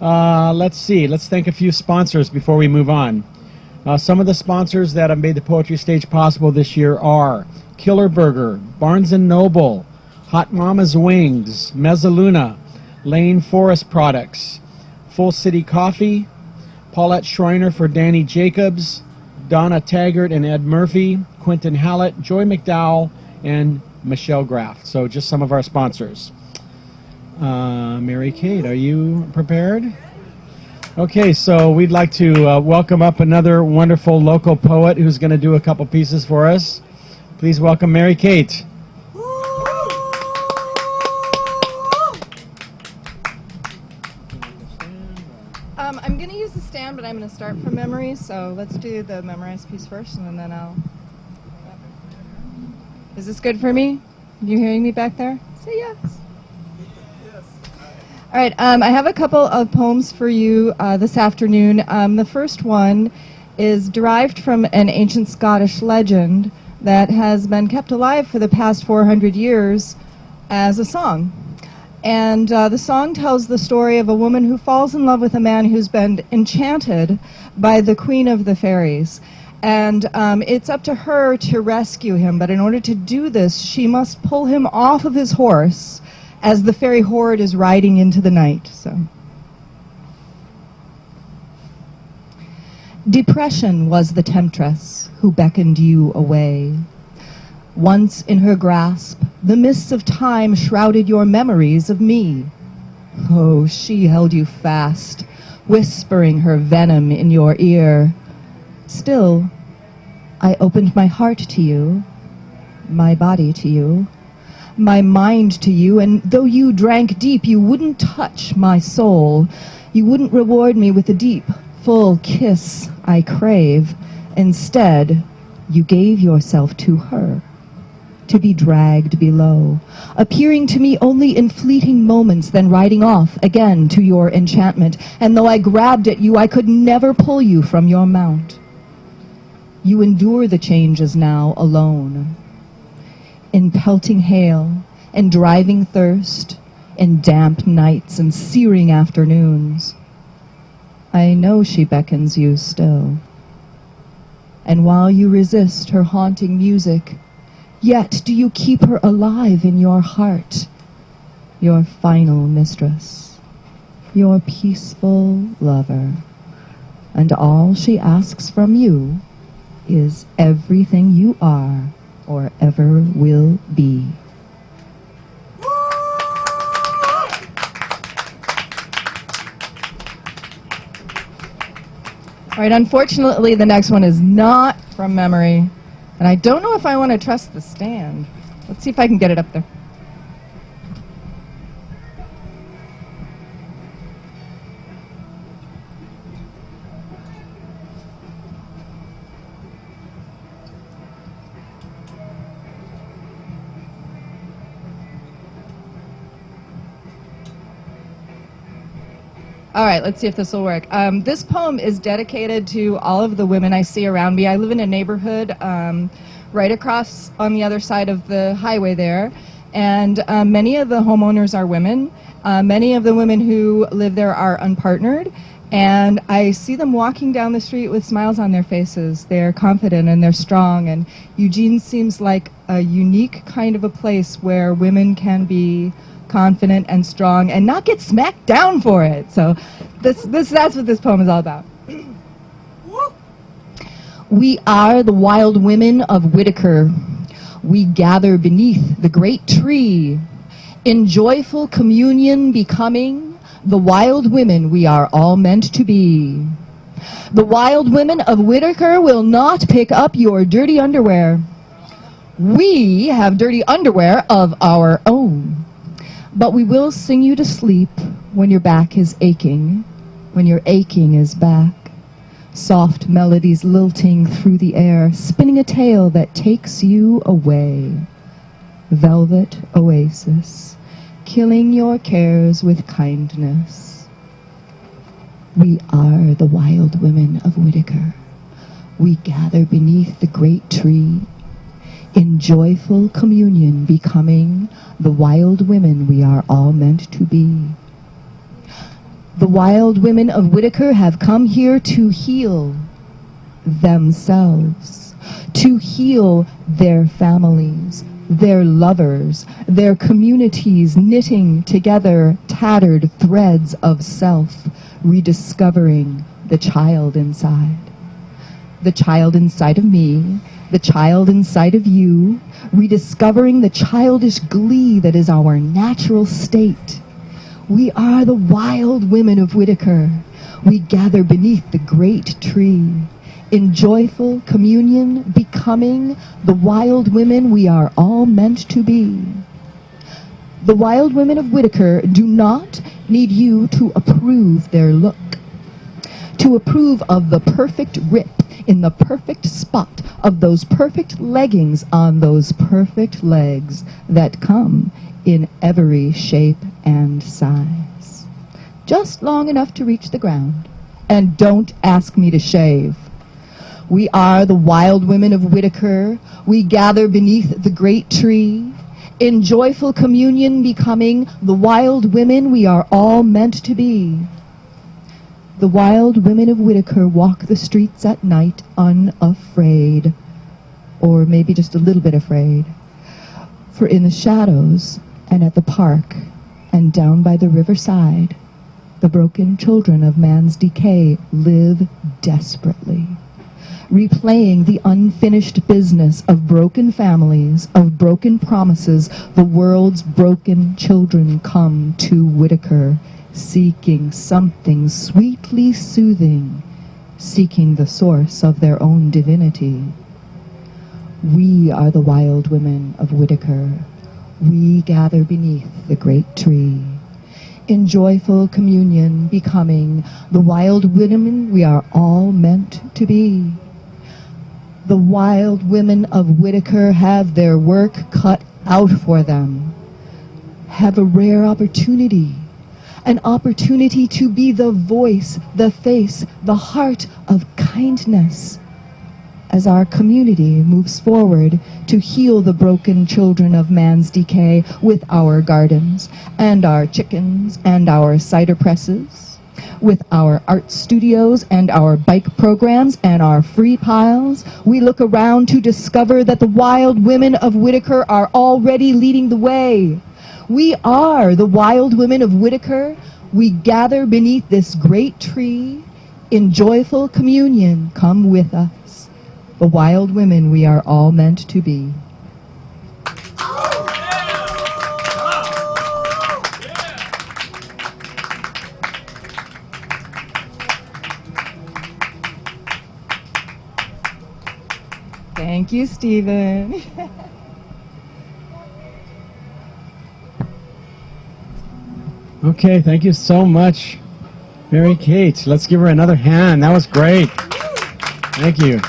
Let's see. Let's thank a few sponsors before we move on. Some of the sponsors that have made the Poetry Stage possible this year are Killer Burger, Barnes & Noble, Hot Mama's Wings, Mezzaluna, Lane Forest Products, Full City Coffee, Paulette Schreiner for Danny Jacobs, Donna Taggart and Ed Murphy, Quinton Hallett, Joy McDowell, and Michele Graf. So just some of our sponsors. Mary Kate, are you prepared? Okay, so we'd like to welcome up another wonderful local poet who's going to do a couple pieces for us. Please welcome Mary Kate. I'm going to use the stand, but I'm going to start from memory, so let's do the memorized piece first, and then I'll... Is this good for me? You hearing me back there? Say yes. All right, I have a couple of poems for you this afternoon. The first one is derived from an ancient Scottish legend that has been kept alive for the past 400 years as a song. And the song tells the story of a woman who falls in love with a man who's been enchanted by the Queen of the Fairies. And it's up to her to rescue him, but in order to do this, she must pull him off of his horse as the fairy horde is riding into the night. So, Depression was the temptress who beckoned you away. Once in her grasp, the mists of time shrouded your memories of me. Oh, she held you fast, whispering her venom in your ear. Still, I opened my heart to you, my body to you, my mind to you, and though you drank deep, you wouldn't touch my soul. You wouldn't reward me with the deep, full kiss I crave. Instead, you gave yourself to her, to be dragged below, appearing to me only in fleeting moments, then riding off again to your enchantment. And though I grabbed at you, I could never pull you from your mount. You endure the changes now alone, in pelting hail and driving thirst, in damp nights and searing afternoons. I know she beckons you still. And while you resist her haunting music, yet do you keep her alive in your heart, your final mistress, your peaceful lover. And all she asks from you is everything you are or ever will be. All right, unfortunately, the next one is not from memory. And I don't know if I want to trust the stand. Let's see if I can get it up there. All right, let's see if this will work. This poem is dedicated to all of the women I see around me. I live in a neighborhood right across on the other side of the highway there, and many of the homeowners are women. Many of the women who live there are unpartnered, and I see them walking down the street with smiles on their faces. They're confident and they're strong, and Eugene seems like a unique kind of a place where women can be confident and strong and not get smacked down for it. So that's what this poem is all about. We are the wild women of Whitaker. We gather beneath the great tree, in joyful communion becoming the wild women we are all meant to be. The wild women of Whitaker will not pick up your dirty underwear. We have dirty underwear of our own. But we will sing you to sleep when your back is aching, when your aching is back. Soft melodies lilting through the air, spinning a tale that takes you away. Velvet oasis, killing your cares with kindness. We are the wild women of Whitaker. We gather beneath the great tree, in joyful communion becoming the wild women we are all meant to be. The wild women of Whitaker have come here to heal themselves, to heal their families, their lovers, their communities, knitting together tattered threads of self, rediscovering the child inside. The child inside of me, the child inside of you, rediscovering the childish glee that is our natural state. We are the wild women of Whitaker. We gather beneath the great tree, in joyful communion, becoming the wild women we are all meant to be. The wild women of Whitaker do not need you to approve their look, to approve of the perfect rip in the perfect spot of those perfect leggings on those perfect legs that come in every shape and size. Just long enough to reach the ground. And don't ask me to shave. We are the wild women of Whitaker. We gather beneath the great tree, in joyful communion, becoming the wild women we are all meant to be. The wild women of Whitaker walk the streets at night unafraid, or maybe just a little bit afraid. For in the shadows and at the park and down by the riverside, the broken children of man's decay live desperately, replaying the unfinished business of broken families, of broken promises. The world's broken children come to Whitaker, seeking something sweetly soothing, seeking the source of their own divinity. We are the wild women of Whitaker. We gather beneath the great tree, in joyful communion, becoming the wild women we are all meant to be. The wild women of Whitaker have their work cut out for them, have a rare opportunity, an opportunity to be the voice, the face, the heart of kindness as our community moves forward to heal the broken children of man's decay with our gardens and our chickens and our cider presses, with our art studios and our bike programs and our free piles. We look around to discover that the wild women of Whitaker are already leading the way. We are the wild women of Whitaker. We gather beneath this great tree in joyful communion. Come with us, the wild women we are all meant to be. Thank you, Stephen. Okay, thank you so much, Mary Kate. Let's give her another hand. That was great. Thank you.